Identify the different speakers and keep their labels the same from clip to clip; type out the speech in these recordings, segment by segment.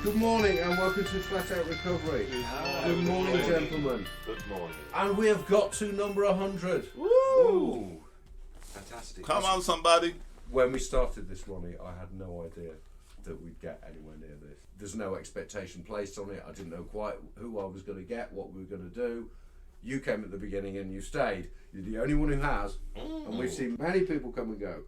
Speaker 1: Good morning and welcome to Flat Out Recovery. Good morning, gentlemen.
Speaker 2: Good morning.
Speaker 1: And we have got to number 100.
Speaker 2: Woo! Fantastic.
Speaker 3: Come on, somebody.
Speaker 1: When we started this, Ronnie, I had no idea that we'd get anywhere near this. There's no expectation placed on it. I didn't know quite who I was going to get, what we were going to do. You came at the beginning and you stayed. You're the only one who has. And we've seen many people come and go.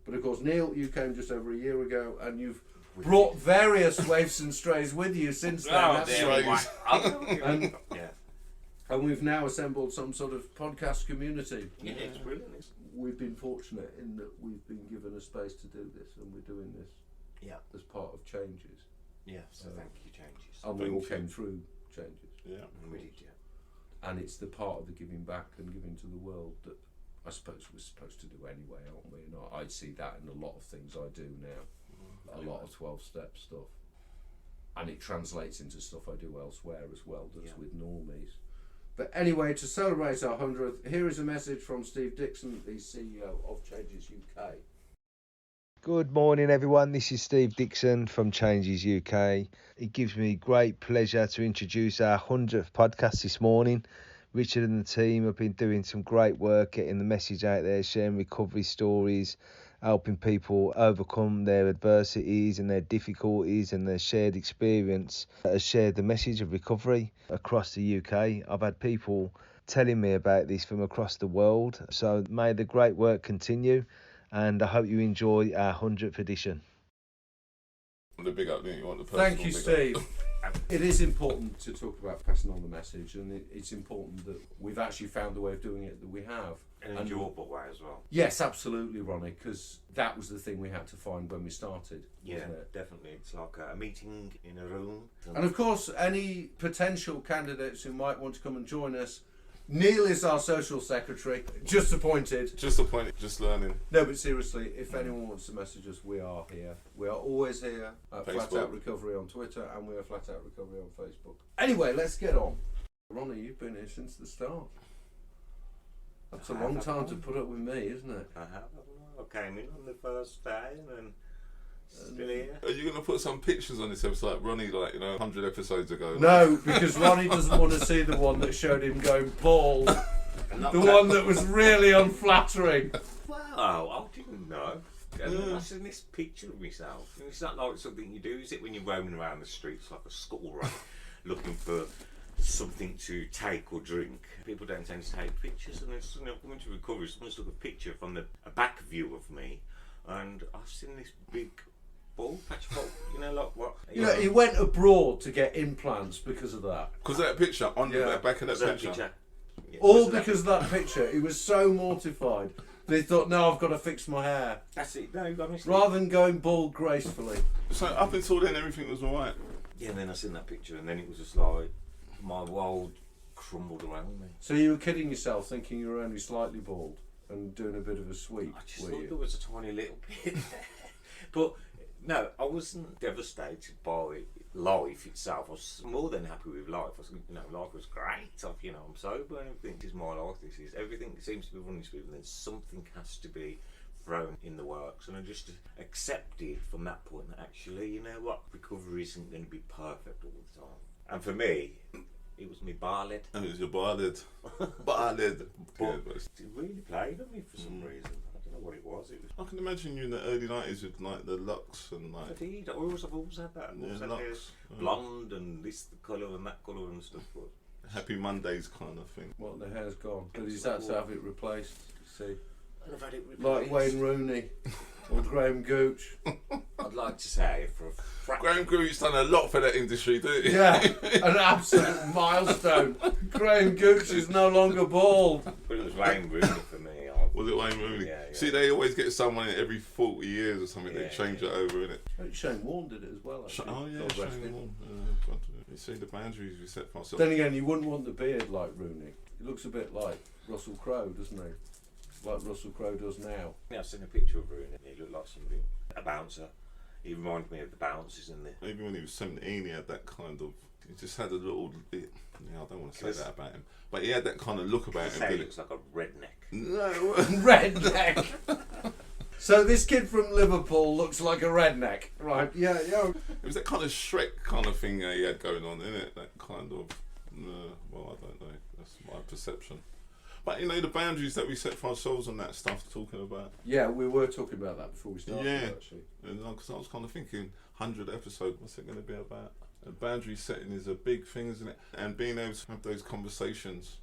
Speaker 1: But of course, Neil, you came just over a year ago and you've brought various waifs and strays with you since then. And we've now assembled some sort of podcast community.
Speaker 2: Yeah, it's brilliant.
Speaker 1: We've been fortunate in that we've been given a space to do this, and we're doing this as part of changes.
Speaker 2: Yeah, so thank you, changes.
Speaker 1: And we all came through changes.
Speaker 3: Yeah,
Speaker 2: we did, yeah.
Speaker 1: And it's the part of the giving back and giving to the world that I suppose we're supposed to do anyway, aren't we? And I see that in a lot of things I do now. A lot of 12-step stuff, and it translates into stuff I do elsewhere as well, that's with normies. But anyway, to celebrate our 100th, here is a message from Steve Dixon, the CEO of Changes UK.
Speaker 4: Good morning, everyone. This is Steve Dixon from Changes UK. It gives me great pleasure to introduce our 100th podcast this morning. Richard and the team have been doing some great work getting the message out there, sharing recovery stories, helping people overcome their adversities and their difficulties, and their shared experience has shared the message of recovery across the UK. I've had people telling me about this from across the world, so may the great work continue, and I hope you enjoy our 100th edition.
Speaker 3: The big up, you want the personal.
Speaker 1: Thank you, Steve. It is important to talk about passing on the message, and it's important that we've actually found the way of doing it that we have.
Speaker 2: In an enjoyable way as well.
Speaker 1: Yes, absolutely, Ronnie, because that was the thing we had to find when we started.
Speaker 2: Yeah,
Speaker 1: wasn't it?
Speaker 2: definitely. It's like a meeting in a room.
Speaker 1: And of course, any potential candidates who might want to come and join us, Neil is our social secretary, just appointed.
Speaker 3: Just appointed, just learning.
Speaker 1: No, but seriously, if anyone wants to message us, we are here. We are always here at
Speaker 3: Facebook.
Speaker 1: Flat Out Recovery on Twitter, and we are Flat Out Recovery on Facebook. Anyway, let's get on. Ronnie, you've been here since the start. That's a long time to put up with me, isn't it?
Speaker 2: I have. I came in on the first day and then still here.
Speaker 3: Are you going to put some pictures on this episode, like Ronnie, 100 episodes ago?
Speaker 1: No, because Ronnie doesn't want to see the one that showed him going bald. The one that was really unflattering.
Speaker 2: Wow, I didn't know. I've seen this picture of myself. It's not like something you do, is it, when you're roaming around the streets like a skull rat looking for something to take or drink? People don't tend to take pictures, and it's, coming to recovery, someone's took a picture from a back view of me, and I've seen this big bald patch like what?
Speaker 1: He went abroad to get implants because of that.
Speaker 3: Because of that picture, on the back of that picture.
Speaker 2: Yeah,
Speaker 1: All because of that picture. He was so mortified. They thought, no, I've got to fix my hair.
Speaker 2: That's it. No, honestly.
Speaker 1: Rather than going bald gracefully.
Speaker 3: So up until then, everything was alright.
Speaker 2: Yeah, and then I seen that picture, and then it was just like my world crumbled around me.
Speaker 1: So you were kidding yourself, thinking you were only slightly bald and doing a bit of a sweep.
Speaker 2: I just thought there was a tiny little bit there. But no, I wasn't devastated by life itself. I was more than happy with life. I was, life was great. I'm sober and everything. This is my life. This is everything. Seems to be running smooth, and then something has to be thrown in the works. And I just accepted from that point that actually, you know what, recovery isn't going to be perfect all the time. And for me, it was my bar lid.
Speaker 3: And it was your bar lid. Bar lid.
Speaker 2: But it really played on me for some reason. I don't know what it was.
Speaker 3: I can imagine you in the early 90s with the locks and
Speaker 2: I did. I've always had that. I've always had hair, blonde and this colour and that colour and stuff. But
Speaker 3: Happy Mondays kind of thing.
Speaker 1: Well, the hair's gone. But he's had to have it replaced. See,
Speaker 2: I've had it replaced.
Speaker 1: like Wayne Rooney or Graham Gooch.
Speaker 2: I'd like to say for a fraction.
Speaker 3: Graham Gooch's done a lot for that industry, didn't he?
Speaker 1: Yeah, an absolute milestone. Graham Gooch is no longer bald.
Speaker 2: But it was Wayne Rooney for me.
Speaker 3: Was it Wayne Rooney?
Speaker 2: Yeah.
Speaker 3: See, they always get someone every 40 years or something. They change it over, innit?
Speaker 1: Shane Warne did it as well. Actually.
Speaker 3: Shane Warne. You see the boundaries we set for ourselves.
Speaker 1: Then again, you wouldn't want the beard like Rooney. He looks a bit like Russell Crowe, doesn't he? Like Russell Crowe does now.
Speaker 2: Yeah, I've seen a picture of Rooney. He looked like somebody, a bouncer. He reminded me of the bouncers in there.
Speaker 3: Maybe when he was 17, he had that kind of. He just had a little bit. I don't want to say that about him, but he had that kind of look about him.
Speaker 2: He looks like a redneck.
Speaker 3: No,
Speaker 1: redneck. So this kid from Liverpool looks like a redneck, right? Yeah.
Speaker 3: It was that kind of Shrek kind of thing he had going on, isn't it? That kind of, well, I don't know. That's my perception. But you know, the boundaries that we set for ourselves and that stuff, talking about.
Speaker 1: Yeah, we were talking about that before we started.
Speaker 3: Yeah,
Speaker 1: actually.
Speaker 3: And because I was kind of thinking, 100 episode, what's it going to be about? And boundary setting is a big thing, isn't it? And being able to have those conversations,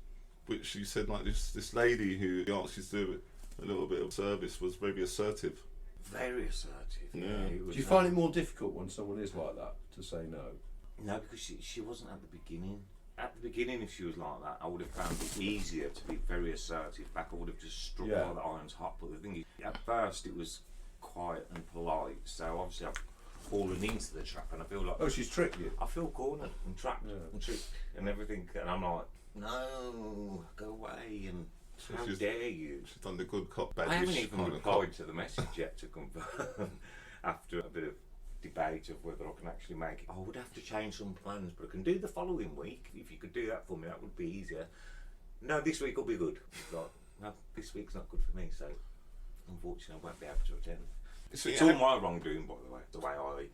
Speaker 3: which you said, like this lady who asked you to do a little bit of service was very assertive.
Speaker 2: Very assertive.
Speaker 3: Yeah.
Speaker 2: It was,
Speaker 1: Do you find it more difficult when someone is like that to say no?
Speaker 2: No, because she wasn't at the beginning. At the beginning, if she was like that, I would have found it easier to be very assertive back. I would have just struck
Speaker 1: Yeah.
Speaker 2: while the iron's hot. But the thing is, at first it was quiet and polite. So obviously I've fallen into the trap, and I feel like
Speaker 1: Oh, she's tricked you.
Speaker 2: I feel cornered and trapped
Speaker 1: Yeah.
Speaker 2: and tricked and everything. And I'm like, no, go away. And
Speaker 3: So
Speaker 2: how
Speaker 3: she's-
Speaker 2: dare you?
Speaker 3: She's done the good cop, bad
Speaker 2: I haven't
Speaker 3: wish
Speaker 2: even
Speaker 3: kind of
Speaker 2: replied
Speaker 3: cop.
Speaker 2: to the message yet to confirm after a bit of debate of whether I can actually make it. I would have to change some plans, but I can do the following week. If you could do that for me, that would be easier. No, this week will be good. Like, no, this week's not good for me, so unfortunately I won't be able to attend.
Speaker 3: So,
Speaker 2: It's
Speaker 3: yeah,
Speaker 2: all my wrongdoing, by the way. The way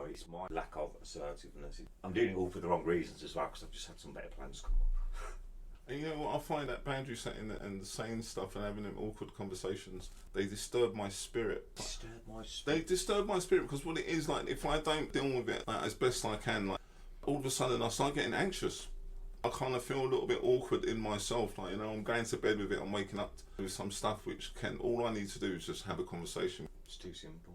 Speaker 2: it's my lack of assertiveness. I'm doing it all for the wrong reasons as well, because I've just had some better plans come up.
Speaker 3: and you know what? I find that boundary setting and the saying stuff and having them awkward conversations, they disturb my spirit.
Speaker 2: Disturb my
Speaker 3: They
Speaker 2: spirit.
Speaker 3: disturb my spirit because what it is, like, if I don't deal with it like, as best I can, like, all of a sudden I start getting anxious. I kind of feel a little bit awkward in myself, like, you know, I'm going to bed with it, I'm waking up with some stuff which all I need to do is just have a conversation.
Speaker 2: It's too simple.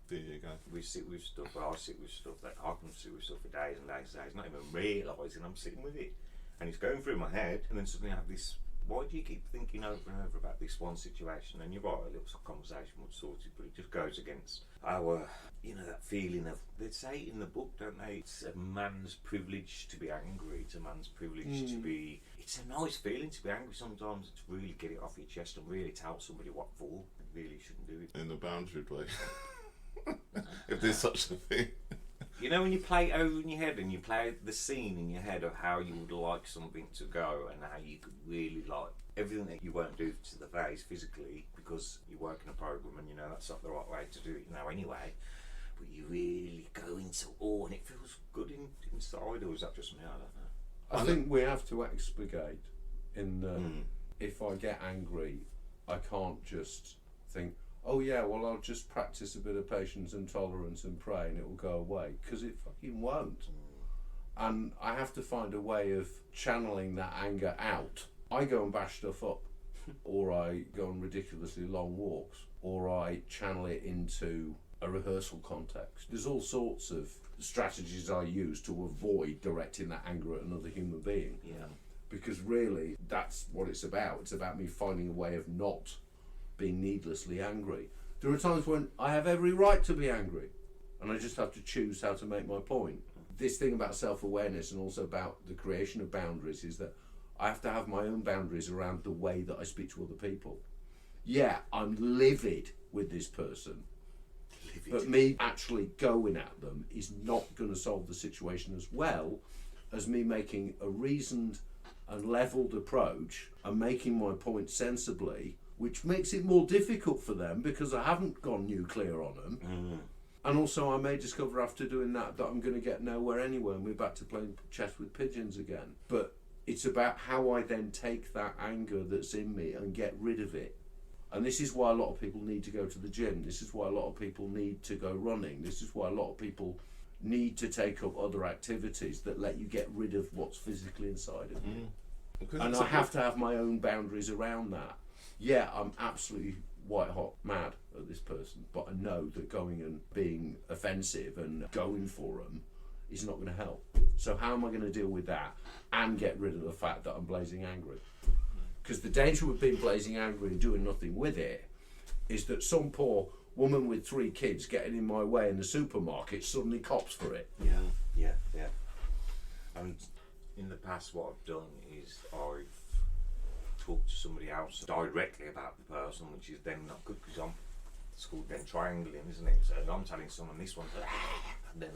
Speaker 3: There you go.
Speaker 2: We sit with stuff, I sit with stuff that I can sit with stuff for days and days and days, not even realising I'm sitting with it. And it's going through my head, and then suddenly I have this, why do you keep thinking over and over about this one situation? And you're right, a little conversation would sort it, but it just goes against our, that feeling of, they say in the book, don't they, it's a man's privilege to be angry, it's a man's privilege to be, it's a nice feeling to be angry sometimes, to really get it off your chest and really tell somebody what for. You really shouldn't do it.
Speaker 3: In the boundary play. If there's such a thing.
Speaker 2: You know when you play it over in your head and you play the scene in your head of how you would like something to go and how you could really like everything that you won't do to the face physically because you work in a program and you know that's not the right way to do it now anyway, but you really go into awe and it feels good inside, or is that just me? I don't know.
Speaker 1: I think we have to expurgate in that if I get angry, I can't just think, oh yeah, well I'll just practice a bit of patience and tolerance and pray and it will go away, because it fucking won't. And I have to find a way of channeling that anger out. I go and bash stuff up, or I go on ridiculously long walks, or I channel it into a rehearsal context. There's all sorts of strategies I use to avoid directing that anger at another human being.
Speaker 2: Yeah.
Speaker 1: Because really, that's what it's about. It's about me finding a way of not being needlessly angry. There are times when I have every right to be angry, and I just have to choose how to make my point. This thing about self-awareness and also about the creation of boundaries is that I have to have my own boundaries around the way that I speak to other people. Yeah, I'm livid with this person, but me actually going at them is not going to solve the situation as well as me making a reasoned and levelled approach and making my point sensibly, which makes it more difficult for them because I haven't gone nuclear on them. And also I may discover after doing that I'm going to get nowhere anyway and we're back to playing chess with pigeons again. But it's about how I then take that anger that's in me and get rid of it. And this is why a lot of people need to go to the gym. This is why a lot of people need to go running. This is why a lot of people need to take up other activities that let you get rid of what's physically inside of you. And I have to have my own boundaries around that. Yeah, I'm absolutely white hot mad at this person, but I know that going and being offensive and going for them is not going to help. So how am I going to deal with that and get rid of the fact that I'm blazing angry? Because the danger with being blazing angry and doing nothing with it is that some poor woman with 3 kids getting in my way in the supermarket suddenly cops for it.
Speaker 2: Yeah. And in the past what I've done is I've talked to somebody else directly about the person, which is then not good because it's called then triangling, isn't it? So I'm telling someone this one's and then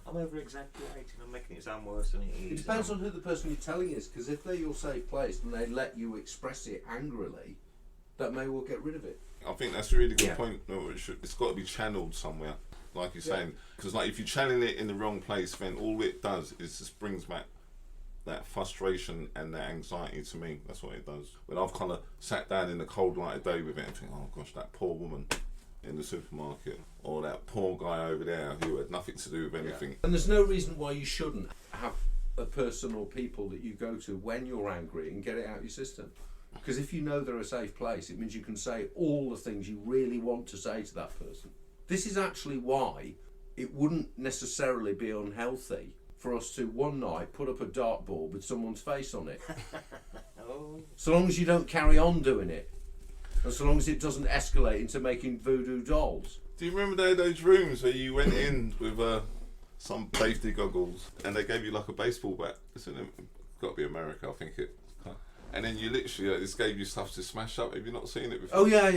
Speaker 2: I'm over exaggerating, I'm making it sound worse than it is.
Speaker 1: It depends on who the person you're telling is, because if they're your safe place and they let you express it angrily, that may well get rid of it.
Speaker 3: I think that's a really good
Speaker 2: Yeah.
Speaker 3: point. No, it's got to be channeled somewhere. like you're saying, because like if you channel it in the wrong place, then all it does is just brings back that frustration and that anxiety to me. That's what it does. When I've kind of sat down in the cold light of day with it and think, oh gosh, that poor woman in the supermarket, or that poor guy over there who had nothing to do with anything.
Speaker 1: And there's no reason why you shouldn't have a person or people that you go to when you're angry and get it out of your system. Because if you know they're a safe place, it means you can say all the things you really want to say to that person. This is actually why it wouldn't necessarily be unhealthy for us to one night put up a dartboard with someone's face on it. So long as you don't carry on doing it, and so long as it doesn't escalate into making voodoo dolls.
Speaker 3: Do you remember those rooms where you went in with some safety goggles and they gave you like a baseball bat? It's got to be America, I think it. And then you literally just gave you stuff to smash up. Have you not seen it before?
Speaker 1: Oh yeah.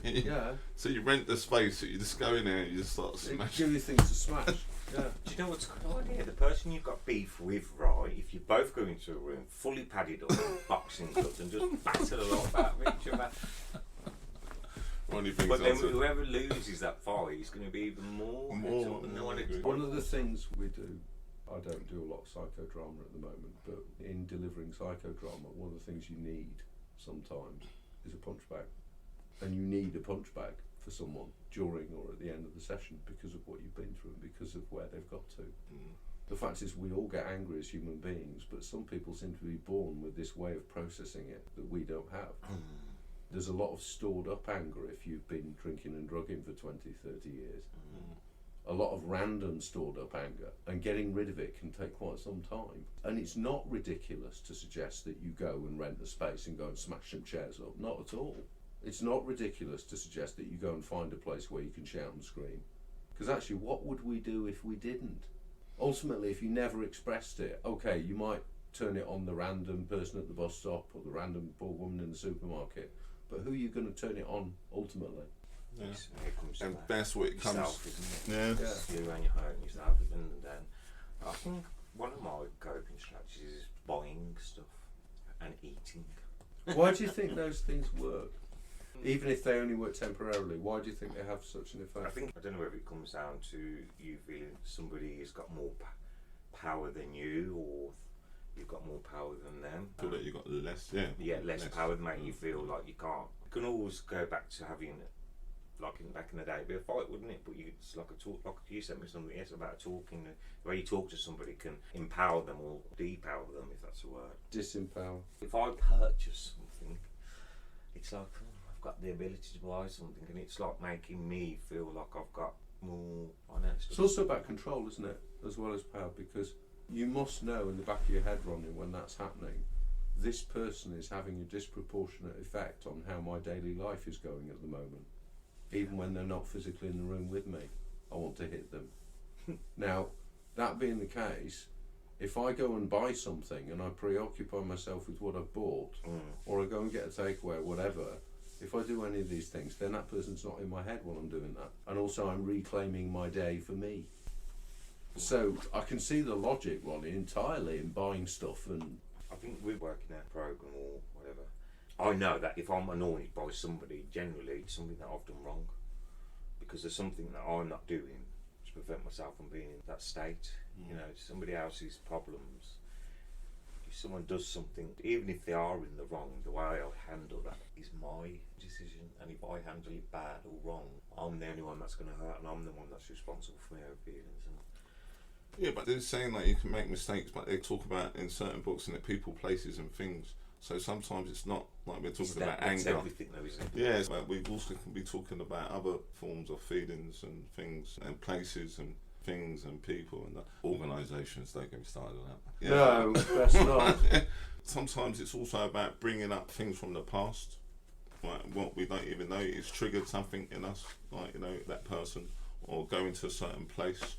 Speaker 1: Yeah.
Speaker 3: So you rent the space, so you just go in there and you just start
Speaker 1: They
Speaker 3: smashing.
Speaker 1: give you things to smash. Yeah.
Speaker 2: Do you know what's a good idea? The person you've got beef with, right, if you both go into a room fully padded up, boxing gloves, and just batter the lot out of each other.
Speaker 3: Ronnie brings
Speaker 2: But then
Speaker 3: on to-
Speaker 2: whoever loses that fight is going to be even more.
Speaker 1: One of the things we do, I don't do a lot of psychodrama at the moment, but in delivering psychodrama, one of the things you need sometimes is a punch bag. And you need a punch bag for someone during or at the end of the session because of what you've been through and because of where they've got to. The fact is we all get angry as human beings, but some people seem to be born with this way of processing it that we don't have. There's a lot of stored up anger if you've been drinking and drugging for 20, 30 years. A lot of random stored up anger, and getting rid of it can take quite some time. And it's not ridiculous to suggest that you go and rent a space and go and smash some chairs up. Not at all. It's not ridiculous to suggest that you go and find a place where you can shout and scream. Because actually, what would we do if we didn't? Ultimately, if you never expressed it, okay, you might turn it on the random person at the bus stop or the random poor woman in the supermarket, but who are you going to turn it on ultimately?
Speaker 3: Yeah.
Speaker 2: Here comes
Speaker 3: And
Speaker 2: that.
Speaker 3: that's what it comes.
Speaker 2: Yourself, isn't it?
Speaker 3: Yeah.
Speaker 2: You and your home yourself, and then I think one of my coping strategies is buying stuff and eating.
Speaker 1: Why do you think those things work? Even if they only work temporarily, why do you think they have such an effect?
Speaker 2: I don't know whether it comes down to you feeling somebody has got more power than you, or you've got more power than them.
Speaker 3: Feel that you got less,
Speaker 2: less power to make you feel like you can't. You can always go back to having, like back in the day, it'd be a fight, wouldn't it? But it's like a talk. Like you sent me something else about talking. The way you talk to somebody can empower them or depower them, if that's a word.
Speaker 1: Disempower.
Speaker 2: If I purchase something, it's like I've got the ability to buy something, and it's like making me feel like I've got more finance.
Speaker 1: It's also about control, isn't it? As well as power, because you must know in the back of your head, Ronnie, when that's happening, this person is having a disproportionate effect on how my daily life is going at the moment. Even when they're not physically in the room with me, I want to hit them. Now, that being the case, if I go and buy something and I preoccupy myself with what I've bought, or I go and get a takeaway or whatever, if I do any of these things, then that person's not in my head while I'm doing that. And also I'm reclaiming my day for me. So I can see the logic, Ronnie, entirely in buying stuff. And
Speaker 2: I think we're working out a program or whatever. I know that if I'm annoyed by somebody, generally it's something that I've done wrong, because there's something that I'm not doing to prevent myself from being in that state. You know, somebody else's problems. If someone does something, even if they are in the wrong, the way I'll handle that is my decision. And if I handle it bad or wrong, I'm the only one that's going to hurt, and I'm the one that's responsible for my own feelings. And
Speaker 3: yeah, but they're saying like you can make mistakes, but they talk about in certain books and that people, places, and things. So sometimes it's not like we're talking about
Speaker 2: that's
Speaker 3: anger.
Speaker 2: everything, though, isn't it?
Speaker 3: Yes, but we also can be talking about other forms of feelings and things and places and things and people and organisations. Don't get me started on that. Yeah.
Speaker 1: no, best not.
Speaker 3: Sometimes it's also about bringing up things from the past, like what we don't even know it's triggered something in us, like that person, or going to a certain place,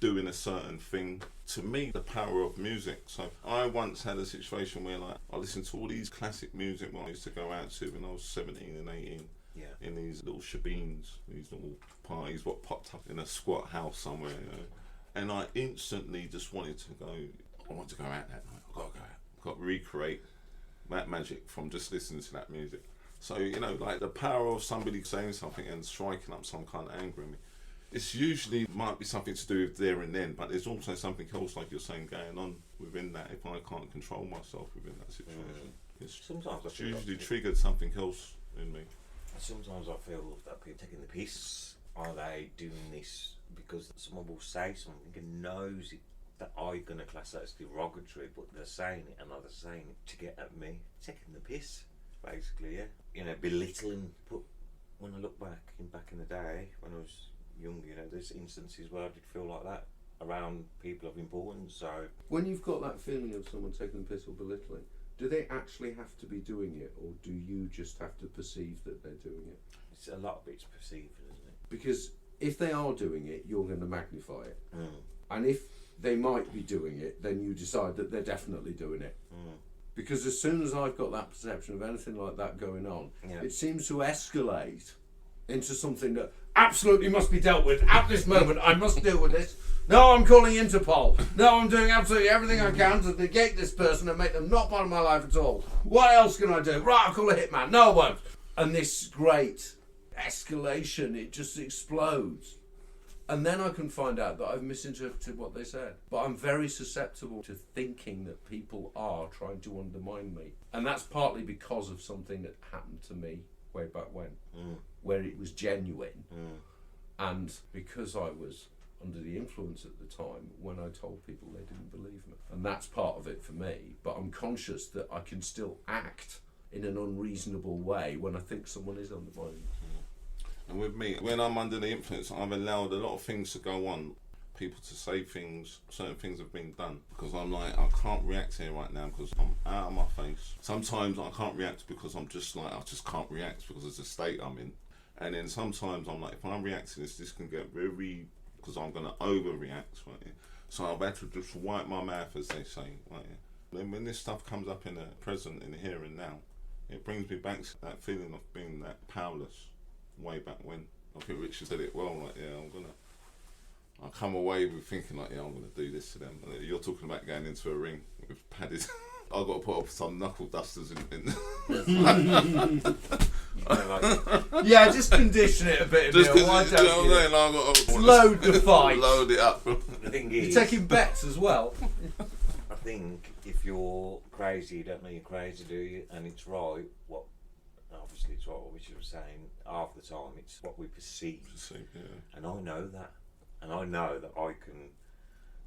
Speaker 3: doing a certain thing. To me, the power of music. So I once had a situation where like I listened to all these classic music when I used to go out to when I was 17 and 18.
Speaker 2: Yeah.
Speaker 3: In these little shebeens, these little parties, what popped up in a squat house somewhere, and I instantly just wanted to go. I want to go out that night. I've got to go out. I've got to recreate that magic from just listening to that music. So like the power of somebody saying something and striking up some kind of anger in me. It's usually might be something to do with there and then, but there's also something else, like you're saying, going on within that. If I can't control myself within that situation,
Speaker 2: Sometimes I
Speaker 3: it's
Speaker 2: feel
Speaker 3: usually
Speaker 2: like
Speaker 3: triggered something else in me.
Speaker 2: Sometimes I feel that people taking the piss. Are they doing this because someone will say something and knows it, that I'm going to class that as derogatory, but they're saying it and they're saying it to get at me, taking the piss, basically, yeah. You know, belittling. But when I look back in the day, when I was younger, you know, there's instances where I did feel like that around people of importance. So
Speaker 1: When you've got that feeling of someone taking the piss or belittling, do they actually have to be doing it, or do you just have to perceive that they're doing it?
Speaker 2: it's a lot of it's perceived, isn't it?
Speaker 1: Because if they are doing it, you're going to magnify it. And if they might be doing it, then you decide that they're definitely doing it. Because as soon as I've got that perception of anything like that going on, it seems to escalate into something that absolutely must be dealt with at this moment. I must deal with this. No, I'm calling Interpol. No, I'm doing absolutely everything I can to negate this person and make them not part of my life at all. What else can I do? Right, I'll call a hitman. No, I won't. And this great escalation, it just explodes. And then I can find out that I've misinterpreted what they said. But I'm very susceptible to thinking that people are trying to undermine me. And that's partly because of something that happened to me way back when, where it was genuine. And because I was under the influence at the time, when I told people, they didn't believe me. And that's part of it for me. But I'm conscious that I can still act in an unreasonable way when I think someone is undermining me.
Speaker 3: And with me, when I'm under the influence, I've allowed a lot of things to go on. People to say things, certain things have been done. Because I'm like, I can't react here right now because I'm out of my face. Sometimes I can't react because I'm just like, I just can't react because of the state I'm in. And then sometimes I'm like, if I'm reacting this can get very, because I'm going to overreact, right? So I've had to just wipe my mouth, as they say, right? Then when this stuff comes up in the present, in the here and now, it brings me back to that feeling of being that powerless way back when. I think Richard said it well, like, I come away with thinking like, I'm gonna do this to them. And you're talking about going into a ring with padded. I've got to put up some knuckle dusters in.
Speaker 1: Yeah, just condition it a bit.
Speaker 3: Just
Speaker 1: Neil. Why don't you?
Speaker 3: I've got to
Speaker 1: Load the fight.
Speaker 3: Load it up.
Speaker 2: The thing is,
Speaker 1: You're taking bets as well.
Speaker 2: I think if you're crazy, you don't know you're crazy, do you? And it's right. What obviously it's right what Richard was saying. Half the time, it's what we perceive. And I know that, and I know that I can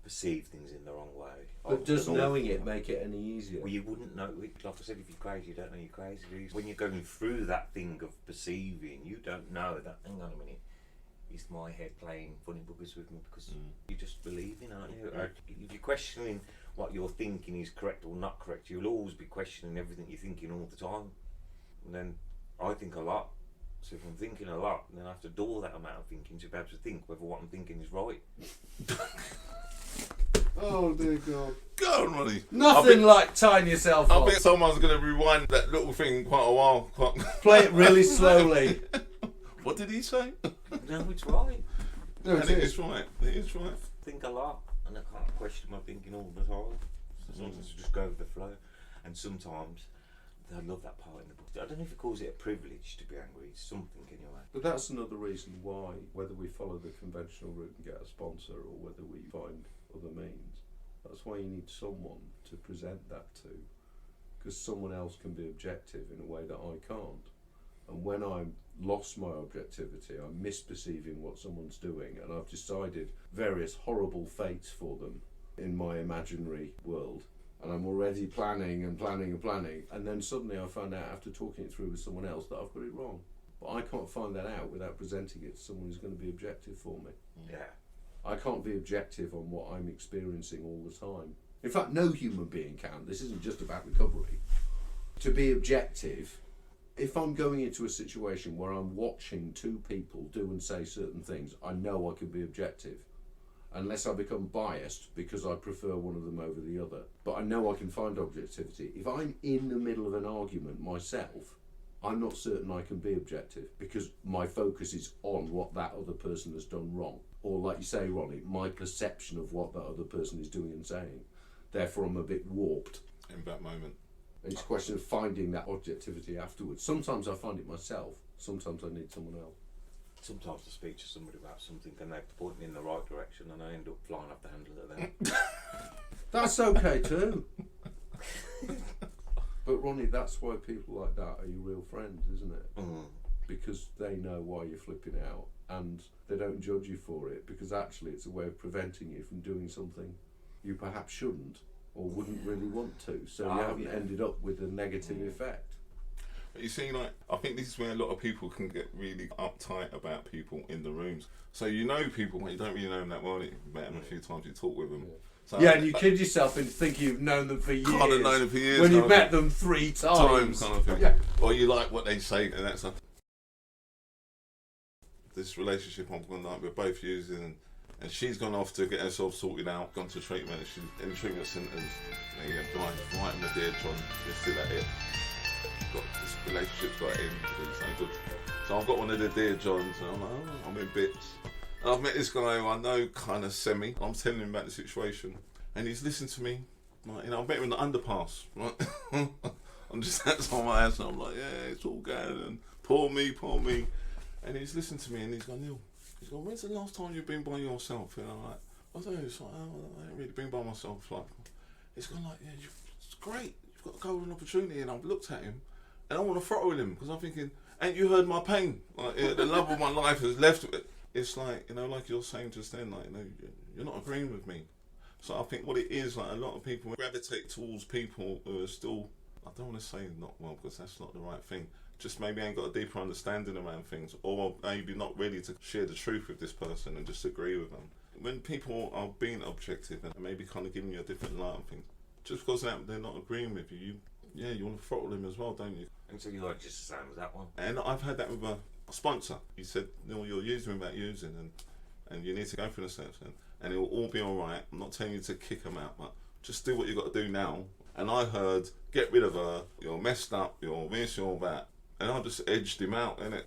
Speaker 2: perceive things in the wrong way.
Speaker 1: But does knowing it make it any easier?
Speaker 2: Well, you wouldn't know it. Like I said, if you're crazy, you don't know you're crazy. Do you? When you're going through that thing of perceiving, you don't know that. Hang on a minute. Is my head playing funny buggers with me? Because you're just believing, aren't you? If you're questioning what you're thinking is correct or not correct, you'll always be questioning everything you're thinking all the time. And then I think a lot. So if I'm thinking a lot, then I have to door that amount of thinking to be able to think whether what I'm thinking is right.
Speaker 1: Oh dear God.
Speaker 3: Go on, Ronnie.
Speaker 1: Nothing like tying yourself
Speaker 3: I
Speaker 1: off.
Speaker 3: think someone's going to rewind that little thing quite a while.
Speaker 1: Play it really slowly.
Speaker 3: What did he say?
Speaker 2: No, it's right.
Speaker 1: No,
Speaker 3: And it is right. It is right.
Speaker 2: Think a lot, and I can't question my thinking all the time. Sometimes I just go with the flow, and sometimes I love that part in the book. I don't know if it calls it a privilege to be angry. It's something anyway.
Speaker 1: But that's another reason why, whether we follow the conventional route and get a sponsor or whether we find other means, that's why you need someone to present that to, because someone else can be objective in a way that I can't. And when I'm lost my objectivity, I'm misperceiving what someone's doing, and I've decided various horrible fates for them in my imaginary world. And I'm already planning, and then suddenly I find out after talking it through with someone else that I've got it wrong. But I can't find that out without presenting it to someone who's going to be objective for me.
Speaker 2: Yeah.
Speaker 1: I can't be objective on what I'm experiencing all the time. In fact, no human being can. This isn't just about recovery. To be objective, if I'm going into a situation where I'm watching two people do and say certain things, I know I can be objective. Unless I become biased because I prefer one of them over the other. But I know I can find objectivity. If I'm in the middle of an argument myself, I'm not certain I can be objective because my focus is on what that other person has done wrong. Or like you say, Ronnie, my perception of what that other person is doing and saying. Therefore, I'm a bit warped.
Speaker 3: In that moment.
Speaker 1: And it's a question of finding that objectivity afterwards. Sometimes I find it myself. Sometimes I need someone else.
Speaker 2: Sometimes I speak to somebody about something and they point me in the right direction and I end up flying off the handle of them.
Speaker 1: That's okay too. But Ronnie, that's why people like that are your real friends, isn't it? Because they know why you're flipping out and they don't judge you for it, because actually it's a way of preventing you from doing something you perhaps shouldn't or wouldn't really want to, so you haven't ended up with a negative effect.
Speaker 3: But you see, like, I think this is where a lot of people can get really uptight about people in the rooms. So you know people, but you don't really know them that well. You've met them a few times, you talk with them. So
Speaker 1: and you kid yourself into thinking you've known them for years.
Speaker 3: Kind of known them for years.
Speaker 1: When you've met them 3 times.
Speaker 3: Kind of thing.
Speaker 1: Yeah.
Speaker 3: Or you like what they say and that stuff. This relationship I'm going like we're both using, and she's gone off to get herself sorted out, gone to treatment. She's in the treatment centres. There you go, right in the dear John. Just still at it. This relationship's got in. It's no good. So I've got one of the dear Johns, and I'm like, oh, I'm in bits. And I've met this guy who I know kind of semi. I'm telling him about the situation, and he's listened to me. Like, you know, I met him in the underpass. Right? I'm just outside my house, and I'm like, yeah, it's all going, and poor me. And he's listened to me, and he's gone, Neil. He's gone, when's the last time you've been by yourself? And I'm like, I don't know. It's like, oh, I ain't really been by myself. Like, he's gone like, yeah, it's great. You've got a golden opportunity, and I've looked at him. And I want to throttle him because I'm thinking, ain't you heard my pain? Like, the love of my life has left it. It's like, you know, like you're saying just then, like, you know, you're not agreeing with me. So I think what it is, like, a lot of people gravitate towards people who are still, I don't want to say not well because that's not the right thing, just maybe ain't got a deeper understanding around things, or maybe not ready to share the truth with this person and just agree with them. When people are being objective and maybe kind of giving you a different light on things, just because they're not agreeing with you, you want to throttle them as well, don't you?
Speaker 2: And so you're just the same as that one.
Speaker 3: And I've had that with a sponsor. He said, no, you're using without using, and you need to go through the steps, and it will all be all right. I'm not telling you to kick them out, but just do what you got to do now. And I heard, get rid of her, you're messed up, you're this, you're that. And I just edged him out, innit?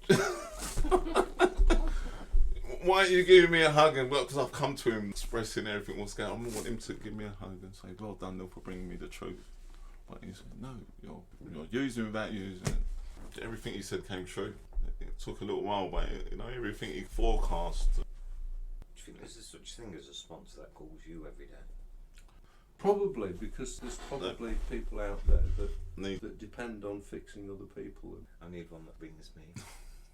Speaker 3: Why aren't you giving me a hug? And well, because I've come to him expressing everything what's going on. I want him to give me a hug and say, well done, Neil, for bringing me the truth. But he said, no, you're using without using it. Everything he said came true. It took a little while, but you know, everything he forecast.
Speaker 2: Do you think there's such thing as a sponsor that calls you every day?
Speaker 1: Probably, because there's probably people out there that depend on fixing other people.
Speaker 2: I need one that rings me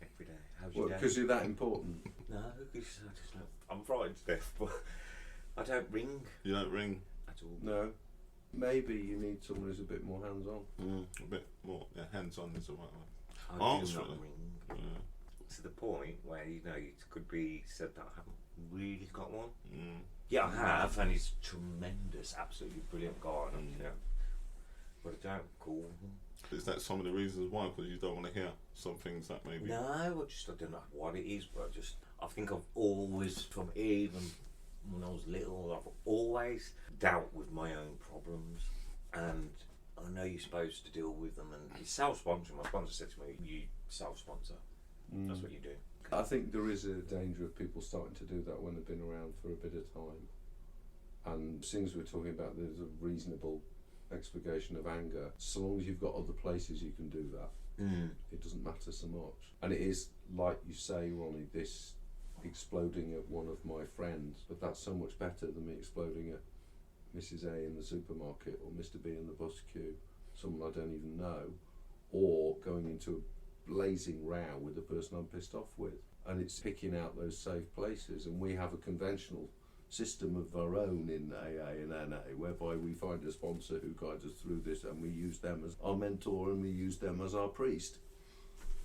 Speaker 2: every day. How's
Speaker 1: Well,
Speaker 2: your day?
Speaker 1: because you're that important.
Speaker 2: No, because I'm frightened to death, but I don't ring
Speaker 3: You don't ring.
Speaker 2: at all.
Speaker 1: No. Maybe you need someone who's a bit more hands-on.
Speaker 3: A bit more, hands-on is the right one.
Speaker 2: I do
Speaker 3: Answer
Speaker 2: not
Speaker 3: them.
Speaker 2: ring.
Speaker 3: Yeah.
Speaker 2: To the point where, you know, it could be said that I haven't really got one.
Speaker 3: Mm.
Speaker 2: Yeah, I have, and he's tremendous, absolutely brilliant guy, and you know, but I don't call him.
Speaker 3: Is that some of the reasons why? Because you don't want to hear some things that maybe.
Speaker 2: No, I don't know what it is, but I think I've always, from even when I was little, I've always dealt with my own problems, and I know you're supposed to deal with them, and it's self-sponsoring. My sponsor said to me, you self-sponsor, that's what you do.
Speaker 1: I think there is a danger of people starting to do that when they've been around for a bit of time. And since we're talking about there's a reasonable expurgation of anger, so long as you've got other places you can do that, it doesn't matter so much. And it is, like you say, Ronnie, this exploding at one of my friends, but that's so much better than me exploding at Mrs. A in the supermarket or Mr. B in the bus queue, someone I don't even know, or going into a blazing row with the person I'm pissed off with. And it's picking out those safe places, and we have a conventional system of our own in AA and NA whereby we find a sponsor who guides us through this, and we use them as our mentor and we use them as our priest.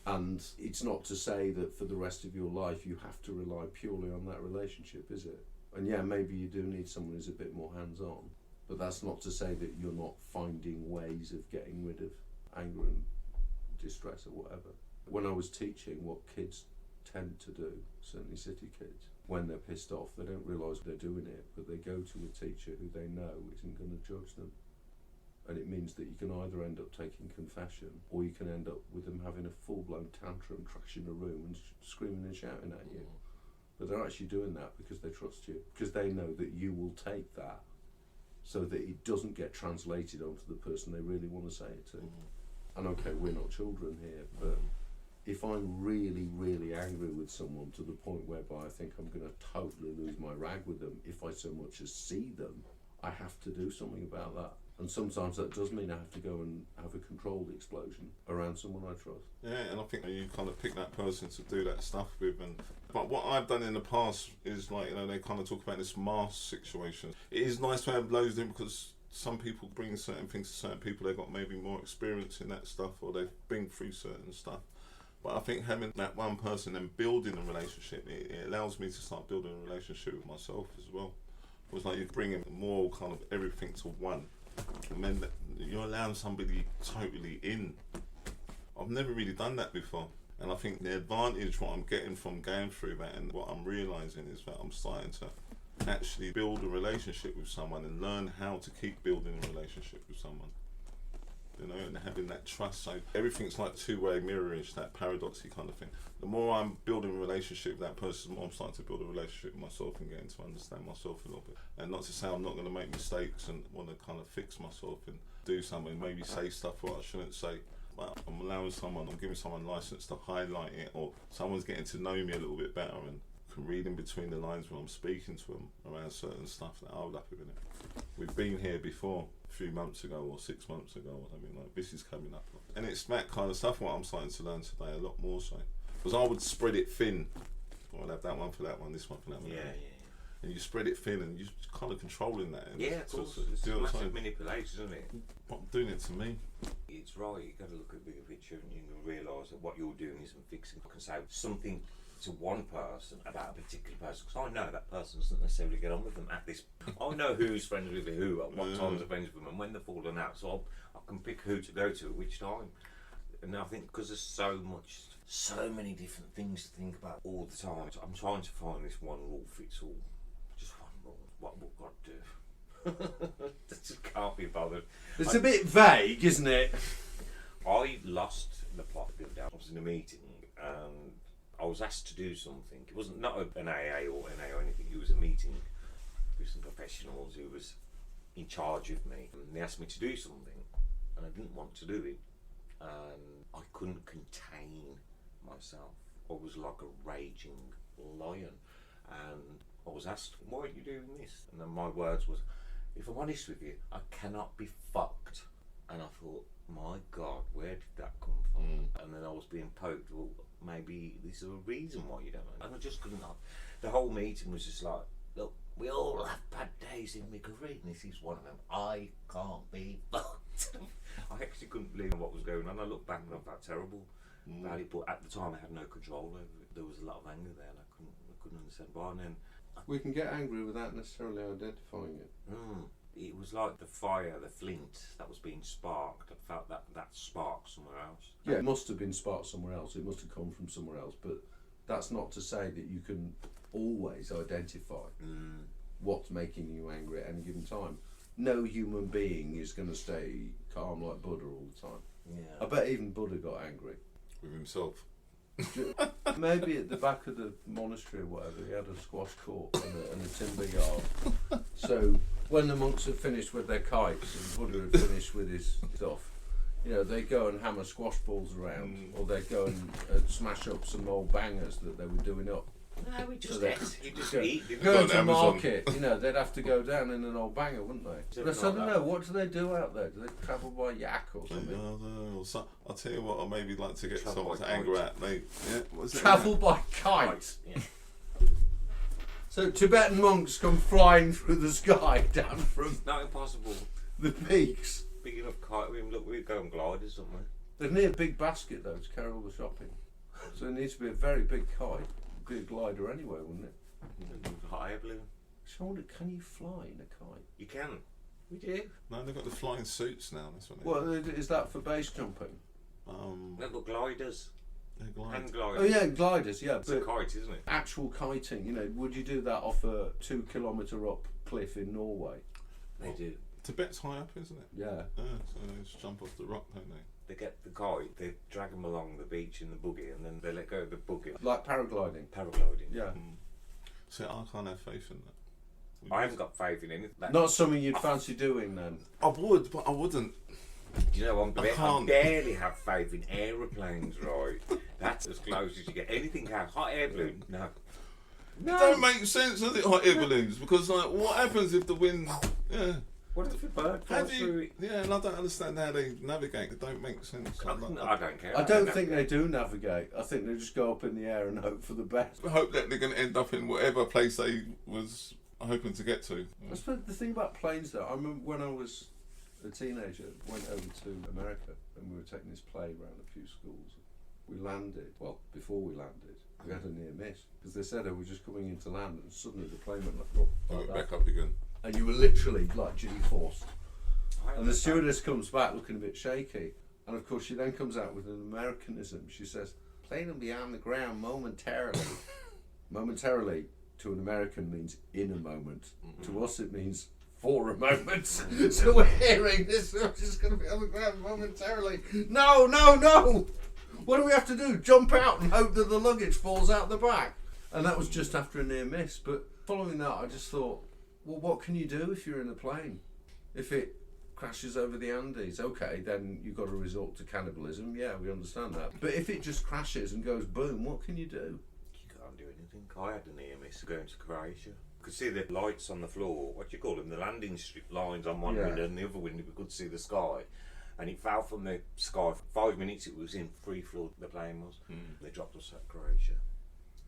Speaker 1: And it's not to say that for the rest of your life you have to rely purely on that relationship, is it? And yeah, maybe you do need someone who's a bit more hands-on, but that's not to say that you're not finding ways of getting rid of anger and distress or whatever. When I was teaching, what kids tend to do, certainly city kids, when they're pissed off, they don't realise they're doing it, but they go to a teacher who they know isn't going to judge them. And it means that you can either end up taking confession, or you can end up with them having a full-blown tantrum, trashing a room and screaming and shouting at you. But they're actually doing that because they trust you, because they know that you will take that so that it doesn't get translated onto the person they really want to say it to. And okay, we're not children here, but if if I'm really, really angry with someone to the point whereby I think I'm going to totally lose my rag with them, if I so much as see them, I have to do something about that. And sometimes that does mean I have to go and have a controlled explosion around someone I trust.
Speaker 3: Yeah, and I think you kind of pick that person to do that stuff with. But what I've done in the past is, like, you know, they kind of talk about this mask situation. It is nice to have loads of them, because some people bring certain things to certain people. They've got maybe more experience in that stuff, or they've been through certain stuff. But I think having that one person and building a relationship, it allows me to start building a relationship with myself as well. It's like you're bringing more kind of everything to one. And then you're allowing somebody totally in. I've never really done that before. And I think the advantage what I'm getting from going through that, and what I'm realising, is that I'm starting to actually build a relationship with someone and learn how to keep building a relationship with someone. You know, and having that trust. So everything's like two-way mirrorish, that paradoxy kind of thing. The more I'm building a relationship with that person, the more I'm starting to build a relationship with myself and getting to understand myself a little bit. And not to say I'm not going to make mistakes and want to kind of fix myself and do something, maybe say stuff what I shouldn't say. But I'm allowing someone, I'm giving someone license to highlight it, or someone's getting to know me a little bit better and can read in between the lines when I'm speaking to them around certain stuff that I would have to be in. We've been here before, a few months ago or 6 months ago, or something like this is coming up. And it's that kind of stuff what I'm starting to learn today, a lot more so. Because I would spread it thin. I'd have that one for that one, this one for that one.
Speaker 2: Yeah.
Speaker 3: And you spread it thin, and you're kind of controlling that. And
Speaker 2: Yeah, of course.
Speaker 3: so,
Speaker 2: It's
Speaker 3: do you know what I'm
Speaker 2: massive
Speaker 3: saying?
Speaker 2: manipulation, isn't it?
Speaker 3: But I'm doing it to me.
Speaker 2: It's right, you've got to look at the bigger picture, and you can realise that what you're doing isn't fixing. You can say something to one person about a particular person, because I know that person doesn't necessarily get on with them at this. I know who's friends with who, at what times they're friends with them, and when they're falling out, so I can pick who to go to at which time. And I think because there's so many different things to think about all the time, I'm trying to find this one rule fits all. Just one rule. What will God do? Just can't be bothered.
Speaker 1: It's a bit vague, isn't it?
Speaker 2: I lost the plot the other day. I was in a meeting and I was asked to do something. It wasn't not an AA or NA or anything. It was a meeting with some professionals who was in charge of me. And they asked me to do something, and I didn't want to do it. And I couldn't contain myself. I was like a raging lion. And I was asked, why are you doing this? And then my words was, if I'm honest with you, I cannot be fucked. And I thought, my God, where did that come from? And then I was being poked, well, maybe there's a reason why you don't know. And I just couldn't. The whole meeting was just like, look, we all have bad days in recovery, and this is one of them. I can't be fucked. I actually couldn't believe what was going on. I look back and I felt terrible about it, but at the time I had no control over it. There was a lot of anger there, and I couldn't understand why. And then
Speaker 1: We can get angry without necessarily identifying it.
Speaker 2: it was like the fire, the flint that was being sparked. I felt that spark somewhere else.
Speaker 1: Yeah, it must have been sparked somewhere else. It must have come from somewhere else. But that's not to say that you can always identify what's making you angry at any given time. No human being is going to stay calm like Buddha all the time.
Speaker 2: Yeah.
Speaker 1: I bet even Buddha got angry.
Speaker 3: With himself.
Speaker 1: Maybe at the back of the monastery or whatever, he had a squash court and a timber yard. So when the monks had finished with their kites and Buddha had finished with his stuff, you know, they'd go and hammer squash balls around, or they'd go and smash up some old bangers that they were doing up.
Speaker 2: No, we just
Speaker 1: So
Speaker 2: ate. You just
Speaker 1: go-
Speaker 2: eat. didn't
Speaker 1: Going
Speaker 2: you?
Speaker 3: on
Speaker 1: to
Speaker 3: Amazon.
Speaker 1: market, you know, they'd have to go down in an old banger, wouldn't they?
Speaker 2: Something
Speaker 1: So I
Speaker 2: like
Speaker 1: don't
Speaker 2: that.
Speaker 1: know, what do they do out there? Do they travel by yak or something?
Speaker 3: I'll tell you what, I maybe like to get
Speaker 2: Travel
Speaker 3: someone
Speaker 2: by
Speaker 3: to anger
Speaker 2: kite.
Speaker 3: at me. Yeah, what's it?
Speaker 1: Travel by kite.
Speaker 2: Yeah.
Speaker 1: So Tibetan monks come flying through the sky down from
Speaker 2: Not impossible.
Speaker 1: the peaks.
Speaker 2: Big enough kite. I mean, look, we go on gliders, don't we?
Speaker 1: They'd need a big basket though to carry all the shopping. So it needs to be a very big kite. Be a glider anyway, wouldn't it?
Speaker 2: Hot air balloon.
Speaker 1: Surely, can you fly in a kite?
Speaker 2: You can. We do.
Speaker 3: No, they've got the flying suits now. That's what they
Speaker 1: Well, is that for base jumping?
Speaker 2: They've got gliders.
Speaker 3: they're gliding.
Speaker 2: Hand gliders.
Speaker 1: Oh yeah, gliders, yeah.
Speaker 2: It's a
Speaker 1: But
Speaker 2: kite, isn't it?
Speaker 1: actual kiting, you know, would you do that off a 2 kilometre up cliff in Norway?
Speaker 2: They do.
Speaker 3: Tibet's high up, isn't it?
Speaker 1: Yeah.
Speaker 3: So they just jump off the rock, don't they?
Speaker 2: They get the kite, they drag them along the beach in the buggy, and then they let go of the buggy.
Speaker 1: Like paragliding.
Speaker 2: Paragliding.
Speaker 1: Yeah.
Speaker 3: So I can't have faith in that.
Speaker 2: I haven't got faith in anything.
Speaker 1: Not something you'd fancy doing then.
Speaker 3: I would, but I wouldn't.
Speaker 2: Do you know, I
Speaker 3: can't.
Speaker 2: barely have faith in aeroplanes, right? That's as close as you get. Anything else? Hot air balloon? No.
Speaker 3: It don't make sense, does it, hot air balloons? Because, like, what happens if the wind... Yeah.
Speaker 2: What if a bird
Speaker 3: How
Speaker 2: flies
Speaker 3: do
Speaker 2: through
Speaker 3: you...
Speaker 2: it?
Speaker 3: Yeah, and I don't understand how they navigate. It don't make sense.
Speaker 2: I don't care.
Speaker 1: I don't think they do navigate. I think they just go up in the air and hope for the best.
Speaker 3: I hope that they're going to end up in whatever place they was hoping to get to.
Speaker 1: I suppose the thing about planes, though, I remember when I was a teenager, went over to America and we were taking this plane around a few schools. We landed, well, before we landed, we had a near miss because they said they were just coming into land and suddenly the plane went like that.
Speaker 3: Back up again.
Speaker 1: And you were literally like G-forced. And the stewardess comes back looking a bit shaky. And of course she then comes out with an Americanism. She says, plane will be on the ground momentarily. Momentarily to an American means in a moment. To us it means for a moment. So we're hearing this, we're just going to be on the ground momentarily. No, no, no! What do we have to do? Jump out and hope that the luggage falls out the back? And that was just after a near miss. But following that, I just thought, well, what can you do if you're in a plane? If it crashes over the Andes, okay, then you've got to resort to cannibalism. Yeah, we understand that. But if it just crashes and goes boom, what can you do?
Speaker 2: You can't do anything. I had a near miss going to Croatia. You could see the lights on the floor, what do you call them, the landing strip lines on one window and the other window we could see the sky. And it fell from the sky. 5 minutes it was in free fall, the plane was. They dropped us at Croatia.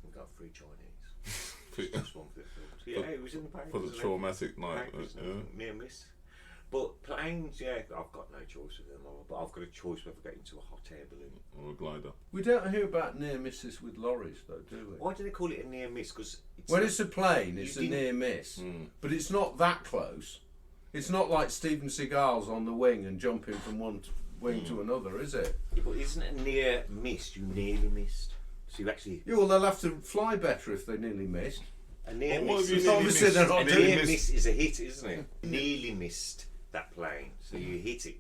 Speaker 2: We got 3 Chinese. Just one for the films. Yeah, it was in the papers.
Speaker 3: For the traumatic night.
Speaker 2: Near miss. But planes, yeah, I've got no choice with them. But I've got a choice whether I get into a hot air balloon
Speaker 3: or a glider.
Speaker 1: We don't hear about near misses with lorries, though, do we?
Speaker 2: Why do they call it a near miss? Because
Speaker 1: when it's a plane, it's a near miss. But it's not that close. It's not like Steven Seagal's on the wing and jumping from one wing to another, is it?
Speaker 2: Yeah, but isn't it a near miss? You nearly missed. So you actually...
Speaker 1: Yeah, well, they'll have to fly better if they nearly missed.
Speaker 2: A near
Speaker 3: Well,
Speaker 2: miss.
Speaker 3: what have you nearly
Speaker 1: Obviously,
Speaker 3: missed?
Speaker 1: they're not
Speaker 2: A
Speaker 1: doing
Speaker 2: near
Speaker 3: miss.
Speaker 2: miss is a hit, isn't it? Nearly missed that plane. So you hit it.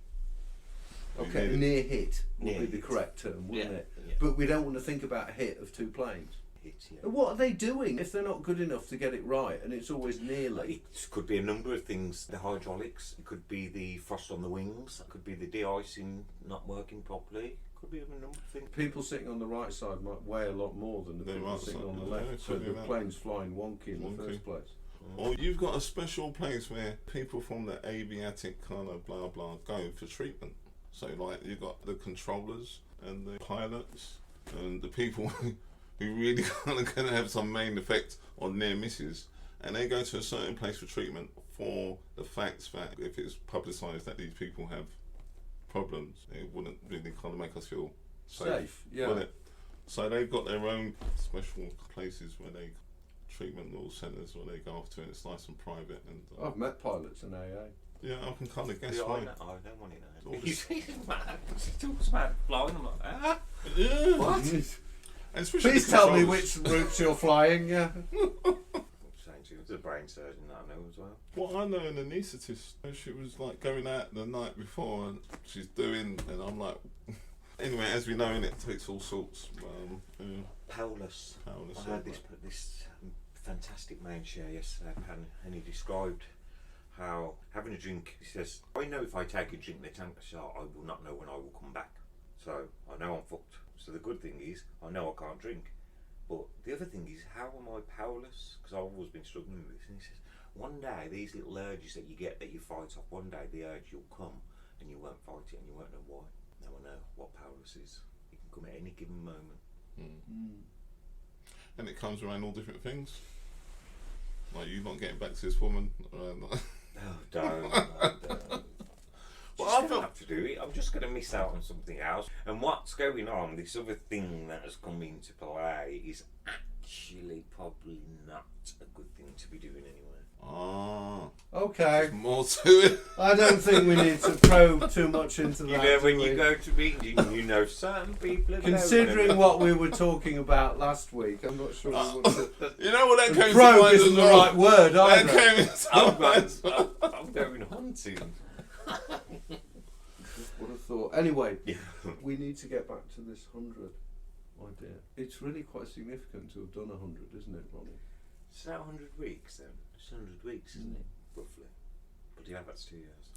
Speaker 1: Okay,
Speaker 3: nearly-
Speaker 1: near hit would
Speaker 2: Near
Speaker 1: be the
Speaker 2: hit.
Speaker 1: correct term, wouldn't
Speaker 2: Yeah,
Speaker 1: it?
Speaker 2: yeah.
Speaker 1: But we don't want to think about a hit of 2 planes.
Speaker 2: Hit, yeah.
Speaker 1: And what are they doing if they're not good enough to get it right and it's always nearly?
Speaker 2: It could be a number of things. The hydraulics. It could be the frost on the wings. It could be the de-icing not working properly. It could be a number of things.
Speaker 1: People sitting on the right side might weigh a lot more than the
Speaker 3: The
Speaker 1: people
Speaker 3: right
Speaker 1: sitting
Speaker 3: side,
Speaker 1: on the
Speaker 3: yeah,
Speaker 1: left, so
Speaker 3: could be
Speaker 1: the
Speaker 3: that.
Speaker 1: plane's flying wonky in the first place.
Speaker 3: Or you've got a special place where people from the aviatic kind of blah blah go for treatment. So like you've got the controllers and the pilots and the people who really kind of going to have some main effect on near misses, and they go to a certain place for treatment for the fact that if it's publicised that these people have problems, it wouldn't really kind of make us feel safe,
Speaker 1: Yeah.
Speaker 3: would it? So they've got their own special places where they treatment little centres where they go off to, and it's nice and private. And
Speaker 1: I've met pilots in AA.
Speaker 3: yeah, I can kind of guess
Speaker 2: Yeah,
Speaker 3: why.
Speaker 2: I don't want to know.
Speaker 3: It's
Speaker 2: He's mad. He talks about flying. I'm like, ah.
Speaker 3: Yeah.
Speaker 2: What?
Speaker 3: And especially
Speaker 1: Please
Speaker 3: the
Speaker 1: tell me
Speaker 3: controls.
Speaker 1: which routes you're flying, yeah.
Speaker 2: Saying to you, there's a brain surgeon that I know as well.
Speaker 3: What I know, an anaesthetist, she was like going out the night before, and she's doing, and I'm like, anyway, as we know, it takes all sorts. Yeah.
Speaker 2: Paulus.
Speaker 3: Paulus,
Speaker 2: I had
Speaker 3: yeah.
Speaker 2: this fantastic man share yesterday, and he described how having a drink. He says, "I know if I take a drink in the tank shot, I will not know when I will come back. So I know I'm fucked. So the good thing is, I know I can't drink. But the other thing is, how am I powerless? Because I've always been struggling with this." And he says, one day these little urges that you get that you fight off, one day the urge will come and you won't fight it and you won't know why. Now I know what powerless is. It can come at any given moment.
Speaker 3: And it comes around all different things. Like you not getting back to this woman.
Speaker 2: Oh, don't.
Speaker 3: Well,
Speaker 2: Just
Speaker 3: I
Speaker 2: gonna
Speaker 3: felt-
Speaker 2: have to do it. I'm just going to miss out on something else. And what's going on, this other thing that has come into play is actually probably not a good thing to be doing anyway.
Speaker 3: Ah,
Speaker 1: Okay.
Speaker 3: there's more to it.
Speaker 1: I don't think we need to probe too much into that.
Speaker 2: You know, when
Speaker 1: do
Speaker 2: you
Speaker 1: we?
Speaker 2: go to meetings, you know certain people are
Speaker 1: Considering what we were talking about last week, I'm not sure we want to...
Speaker 3: You know what that came to
Speaker 1: Probe
Speaker 3: mind
Speaker 1: isn't
Speaker 3: as
Speaker 1: the
Speaker 3: well?
Speaker 1: right word
Speaker 3: That
Speaker 1: either.
Speaker 3: came into mind.
Speaker 2: I'm going hunting.
Speaker 1: Would have thought. Anyway,
Speaker 2: Yeah.
Speaker 1: we need to get back to this 100 idea. It's really quite significant to have done 100, isn't it, Ronnie?
Speaker 2: It's about 100 weeks then. It's 100 weeks, isn't it? Roughly. But yeah, that's 2 years.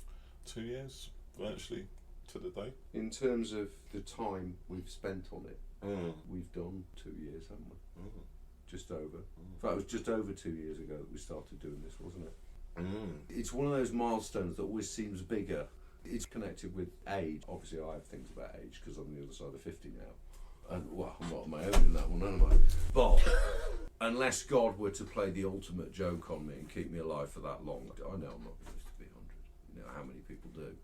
Speaker 3: 2 years, virtually. to the day.
Speaker 1: In terms of the time we've spent on it,
Speaker 2: Mm.
Speaker 1: we've done 2 years, haven't we?
Speaker 2: Mm.
Speaker 1: Just over. In fact, it was just over 2 years ago that we started doing this, wasn't it?
Speaker 2: Mm.
Speaker 1: It's one of those milestones that always seems bigger. It's connected with age. Obviously, I have things about age because I'm the other side of 50 now. And, well, I'm not on my own in that one, am I? But unless God were to play the ultimate joke on me and keep me alive for that long, I know I'm not going to be 100. You know how many people do.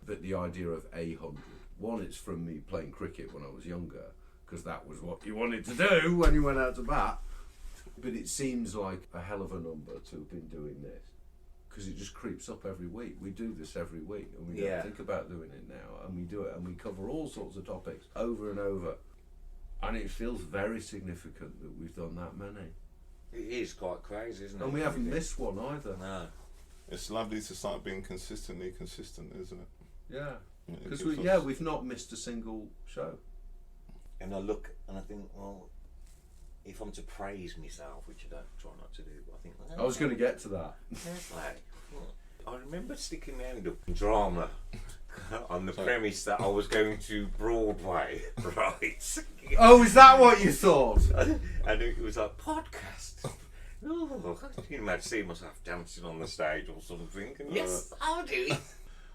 Speaker 1: But the idea of 100, one, it's from me playing cricket when I was younger, because that was what you wanted to do when you went out to bat. But it seems like a hell of a number to have been doing this, because it just creeps up every week. We do this every week, and we don't think about doing it now, and we do it, and we cover all sorts of topics over and over. And it feels very significant that we've done that many.
Speaker 2: It is quite crazy, isn't it?
Speaker 1: And we haven't missed one either.
Speaker 2: No.
Speaker 3: It's lovely to start being consistently consistent, isn't it?
Speaker 1: Yeah.
Speaker 3: It
Speaker 1: Because
Speaker 3: gives us-
Speaker 1: we've not missed a single show.
Speaker 2: And I look and I think, well, if I'm to praise myself, which I don't try not to do, but I think
Speaker 1: I was going to get to that.
Speaker 2: I remember sticking my hand up in drama on the premise that I was going to Broadway, right?
Speaker 1: Oh, is that what you thought?
Speaker 2: And it was like, podcast. Oh, I can imagine seeing myself dancing on the stage or something. And yes, I'll do it.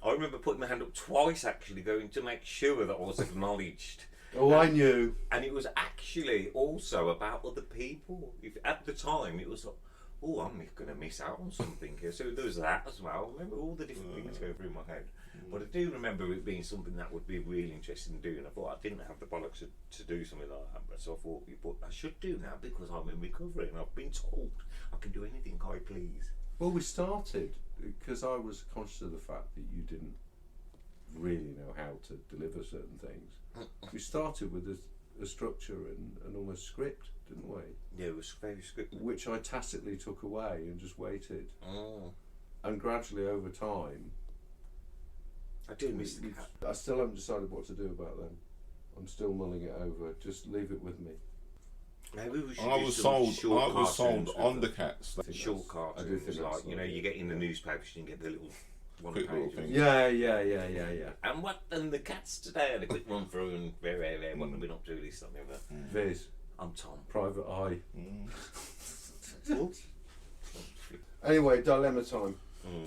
Speaker 2: I remember putting my hand up twice, actually, going to make sure that I was acknowledged.
Speaker 1: Oh, I knew.
Speaker 2: And it was actually also about other people. If, at the time, it was like, oh, I'm going to miss out on something here. So there was that as well. I remember all the different things going through my head. But I do remember it being something that would be really interesting to do. And I thought I didn't have the bollocks to do something like that. But so I thought, but I should do now because I'm in recovery and I've been told I can do anything I please.
Speaker 1: Well, we started because I was conscious of the fact that you didn't really know how to deliver certain things. We started with a structure and almost script, didn't we?
Speaker 2: Yeah, it was very scripted.
Speaker 1: Which I tacitly took away and just waited.
Speaker 2: Oh.
Speaker 1: And gradually over time,
Speaker 2: I do miss the cat.
Speaker 1: I still haven't decided what to do about them. I'm still mulling it over. Just leave it with me.
Speaker 2: Maybe we should
Speaker 3: I
Speaker 2: do
Speaker 3: was
Speaker 2: some
Speaker 3: sold.
Speaker 2: short
Speaker 3: I was sold
Speaker 2: cartoons
Speaker 3: on
Speaker 2: with
Speaker 3: the
Speaker 2: them.
Speaker 3: cats.
Speaker 1: I think
Speaker 2: Short
Speaker 1: that's- I do
Speaker 2: cartoons,
Speaker 1: think that's
Speaker 2: like, you know, you get in the newspapers, you can get the little one
Speaker 3: Quick little
Speaker 2: page.
Speaker 3: thing.
Speaker 1: Yeah.
Speaker 2: And what and the cats today? And a quick run through and very, what have we not do this, that, and the other.
Speaker 1: Viz,
Speaker 2: I'm Tom.
Speaker 1: private eye.
Speaker 2: Oops.
Speaker 1: Anyway, dilemma time.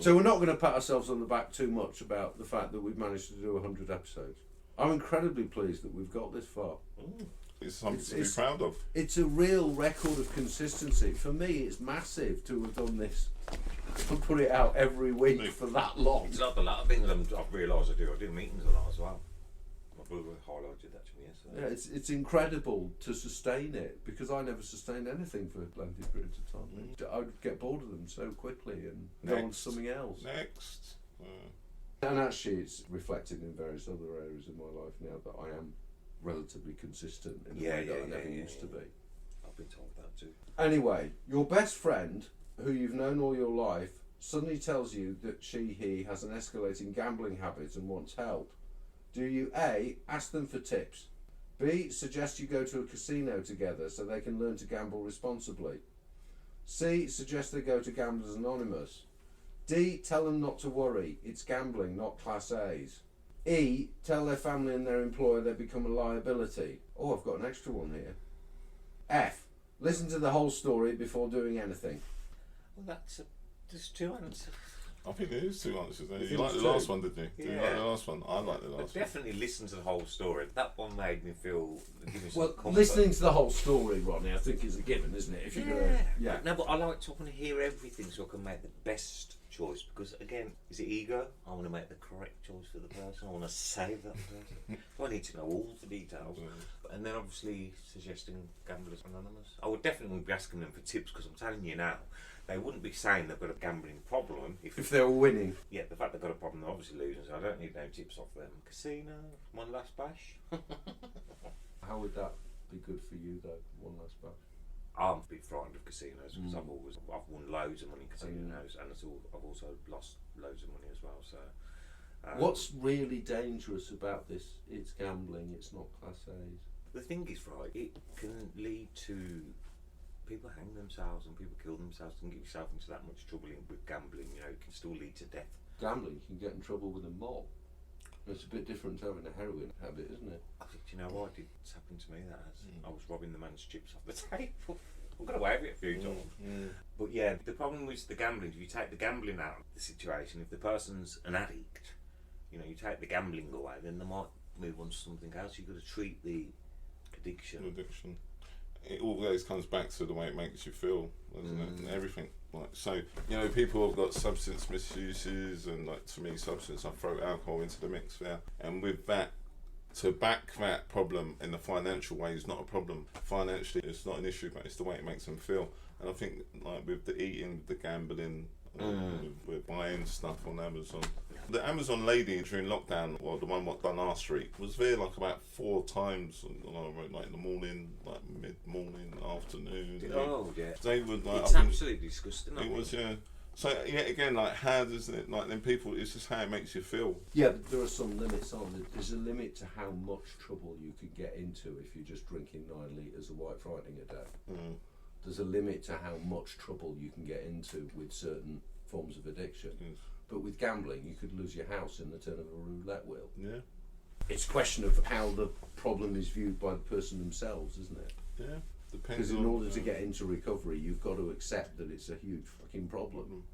Speaker 1: So we're not going to pat ourselves on the back too much about the fact that we've managed to do 100 episodes. I'm incredibly pleased that we've got this far.
Speaker 3: It's something to be
Speaker 1: It's-
Speaker 3: proud of.
Speaker 1: It's a real record of consistency. For me, it's massive to have done this and put it out every week for that long.
Speaker 2: It's not a lot of things I've realised I do. I do meetings a lot as well. My brother highlighted that to me yesterday.
Speaker 1: Yeah, it's incredible to sustain it because I never sustained anything for lengthy periods of time. I'd get bored of them so quickly and go on to
Speaker 3: Next.
Speaker 1: something else.
Speaker 3: Next.
Speaker 1: And actually, it's reflected in various other areas of my life now that I am relatively consistent in a way that I never used to be.
Speaker 2: I've been told that too.
Speaker 1: Anyway, your best friend, who you've known all your life, suddenly tells you that he has an escalating gambling habit and wants help. Do you A, ask them for tips? B, suggest you go to a casino together so they can learn to gamble responsibly? C, suggest they go to Gamblers Anonymous? D, tell them not to worry, it's gambling, not Class A's? E, tell their family and their employer they become a liability? Oh, I've got an extra one here. F, listen to the whole story before doing anything.
Speaker 2: Well, there's two answers.
Speaker 3: I think there is two answers. You
Speaker 1: think
Speaker 3: like the
Speaker 1: it's
Speaker 3: last
Speaker 1: two?
Speaker 3: one, did you? Did you
Speaker 2: Yeah.
Speaker 3: like the last one? I like the
Speaker 2: But
Speaker 3: last one.
Speaker 2: definitely listen to the whole story. That one made me feel. Give me some
Speaker 1: Well,
Speaker 2: comfort.
Speaker 1: listening to the whole story, Ronnie, I think is a given, isn't it? If you're gonna, yeah.
Speaker 2: No, but I like to want to hear everything so I can make the best choice. Because again, is it ego? I want to make the correct choice for the person. I want to save that person. So I need to know all the details. And then obviously suggesting Gamblers Anonymous. I would definitely be asking them for tips because I'm telling you now, they wouldn't be saying they've got a gambling problem if
Speaker 1: If they were winning.
Speaker 2: yeah, the fact they've got a problem, they're obviously losing, so I don't need no tips off them. Casino, one last bash.
Speaker 1: How would that be good for you, though? One last bash.
Speaker 2: I'm a bit frightened of casinos because I've won loads of money in casinos, and I've also lost loads of money as well. So,
Speaker 1: What's really dangerous about this? It's gambling. It's not Class A's.
Speaker 2: the thing is, right, it can lead to people hang themselves and people kill themselves and get yourself into that much trouble with gambling. You know, it can still lead to death.
Speaker 1: Gambling, you can get in trouble with a mob. It's a bit different to having a heroin habit, isn't it?
Speaker 2: I think, you know what, it's happened to me, that has. I was robbing the man's chips off the table. I've got away with it a few times. But yeah, the problem with the gambling, if you take the gambling out of the situation, if the person's an addict, you know, you take the gambling away, then they might move on to something else. You've got to treat the addiction.
Speaker 3: It always comes back to the way it makes you feel, doesn't it? And everything. Like, so, you know, people have got substance misuses, and like, to me, substance, I throw alcohol into the mix there. And with that, to back that problem in the financial way is not a problem. Financially, it's not an issue, but it's the way it makes them feel. And I think, like, with the eating, the gambling, we're buying stuff on Amazon. The Amazon lady during lockdown, well, the one what done our street, was there like about 4 times, like in the morning, like mid-morning, afternoon.
Speaker 2: Oh, yeah.
Speaker 3: They would, like,
Speaker 2: it's absolutely disgusting.
Speaker 3: It was, yeah. So, yet again, like, how does it, like, then people, it's just how it makes you feel.
Speaker 1: Yeah, but there are some limits on it. There's a limit to how much trouble you could get into if you're just drinking 9 litres of white Friday a day. There's a limit to how much trouble you can get into with certain forms of addiction.
Speaker 3: Yes.
Speaker 1: But with gambling, you could lose your house in the turn of a roulette wheel.
Speaker 3: Yeah.
Speaker 1: It's a question of how the problem is viewed by the person themselves, isn't it?
Speaker 3: Yeah. Depends.
Speaker 1: Because in order to get into recovery, you've got to accept that it's a huge fucking problem.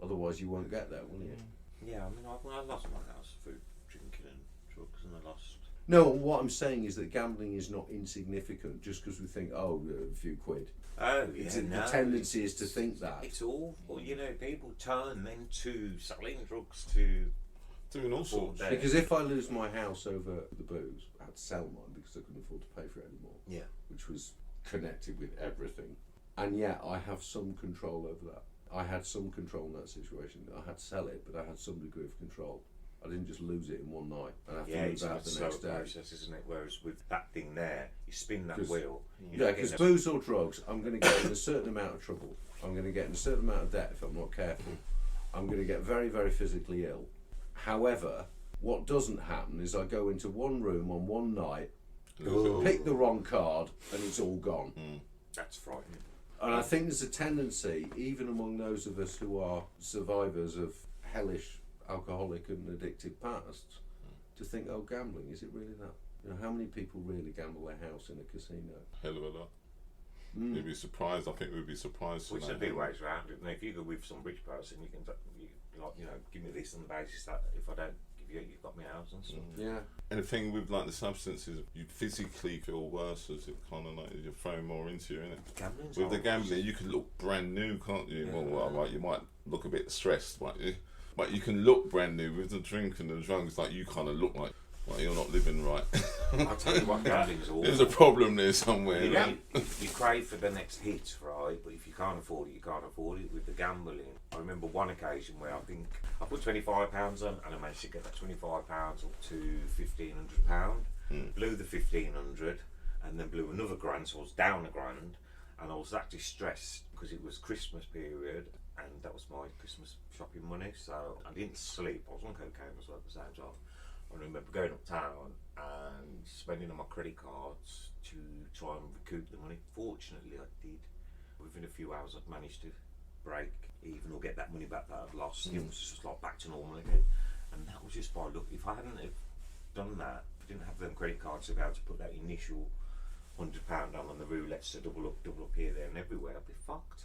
Speaker 1: Otherwise, you won't get there, will you?
Speaker 2: Yeah, I mean, I lost my house through drinking and drugs, and I lost.
Speaker 1: No, what I'm saying is that gambling is not insignificant just because we think, oh, a few quid.
Speaker 2: Oh, yeah,
Speaker 1: The tendency is to think that.
Speaker 2: It's awful. You know, people turn then to selling drugs to
Speaker 3: doing all sorts.
Speaker 1: Because if I lose my house over the booze, I had to sell mine because I couldn't afford to pay for it anymore.
Speaker 2: Yeah.
Speaker 1: Which was connected with everything. And yet I have some control over that. I had some control in that situation. I had to sell it, but I had some degree of control. I didn't just lose it in one night and have to move
Speaker 2: it's
Speaker 1: out
Speaker 2: a
Speaker 1: the next
Speaker 2: slow
Speaker 1: day.
Speaker 2: process, isn't it? Whereas with that thing there, you spin that
Speaker 1: 'Cause-
Speaker 2: wheel.
Speaker 1: Yeah, because booze or drugs, I'm going to get in a certain amount of trouble. I'm going to get in a certain amount of debt if I'm not careful. I'm going to get very, very physically ill. However, what doesn't happen is I go into one room on one night, pick the wrong card, and it's all gone.
Speaker 2: That's frightening.
Speaker 1: And I think there's a tendency, even among those of us who are survivors of hellish alcoholic and addictive pasts, to think, oh, gambling, is it really that? You know, how many people really gamble their house in a casino?
Speaker 3: Hell of a lot. You'd be surprised. I think we'd be surprised.
Speaker 2: Which there'd be ways around it. And if you go with some rich person, you can, like, you know, give me this on the basis that if I don't give you, you've got my house and stuff.
Speaker 1: Yeah.
Speaker 3: And the thing with like the substances, you physically feel worse as it kind of like you're throwing more into you, innit?
Speaker 2: Gambling's
Speaker 3: With the
Speaker 2: horrible.
Speaker 3: gambling, you could look brand new, can't you?
Speaker 2: Yeah.
Speaker 3: Well, right, you might look a bit stressed, but you can look brand new with the drink and the drugs. Like you kind of look like you're not living right.
Speaker 2: I'll tell you what, gambling's awful.
Speaker 3: There's a problem there somewhere.
Speaker 2: You know, you crave for the next hit, right? But if you can't afford it, you can't afford it. With the gambling, I remember one occasion where I think I put £25 on, and I managed to get that £25 up to £1,500. Blew the 1,500, and then blew another grand, so I was down a grand, and I was that distressed because it was Christmas period, and that was my Christmas shopping money. So I didn't sleep. I was on cocaine as well at the same time. I remember going uptown and spending on my credit cards to try and recoup the money. Fortunately, I did. Within a few hours, I'd managed to break even or get that money back that I'd lost. It was just like back to normal again. And that was just by luck. If I hadn't have done that, if I didn't have them credit cards to be able to put that initial £100 down on the roulettes to double up here, there and everywhere, I'd be fucked.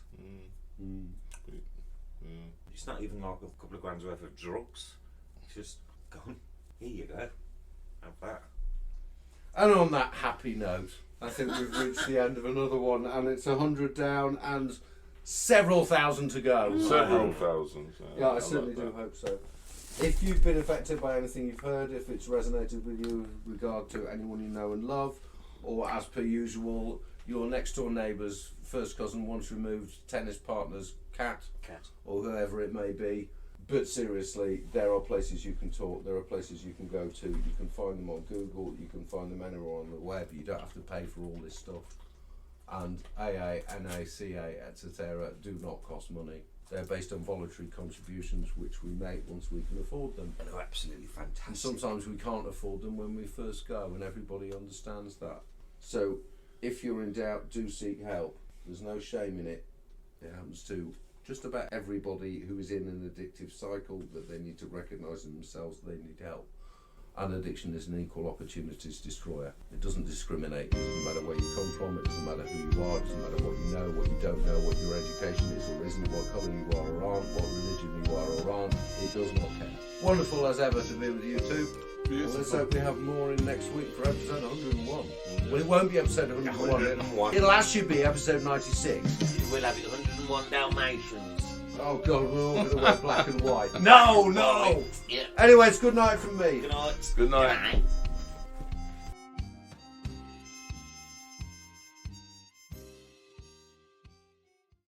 Speaker 2: It's not even like a couple of grand's worth of drugs. It's just gone. Here you go. Have that.
Speaker 1: And on that happy note, I think we've reached the end of another one, and it's 100 down and several thousand to go.
Speaker 3: Several thousands.
Speaker 1: Yeah, I certainly do hope so. If you've been affected by anything you've heard, if it's resonated with you with regard to anyone you know and love, or as per usual, your next door neighbour's first cousin once removed tennis partner's cat, or whoever it may be. But seriously, there are places you can talk, there are places you can go to, you can find them on Google, you can find them anywhere on the web, you don't have to pay for all this stuff. And AA, NACA, etc. do not cost money. They're based on voluntary contributions which we make once we can afford them.
Speaker 2: And they're absolutely fantastic.
Speaker 1: And sometimes we can't afford them when we first go, and everybody understands that. So if you're in doubt, do seek help. There's no shame in it. It happens to just about everybody who is in an addictive cycle that they need to recognise in themselves they need help. And addiction is an equal opportunities destroyer. It doesn't discriminate. It doesn't matter where you come from. It doesn't matter who you are. It doesn't matter what you know, what you don't know, what your education is or isn't, what colour you are or aren't, what religion you are or aren't. It does not care. Wonderful as ever to be with you two.
Speaker 3: Beautiful.
Speaker 1: Let's hope we have more in next week for episode 101. Well, it won't be episode 101.
Speaker 2: 101.
Speaker 1: It'll actually be episode 96.
Speaker 2: We'll have it 101 Dalmatians.
Speaker 1: Oh God, we're all going to wear black and white.
Speaker 2: No.
Speaker 1: Anyway, it's good night from me.
Speaker 2: Good night.
Speaker 3: Good night.
Speaker 2: Good night.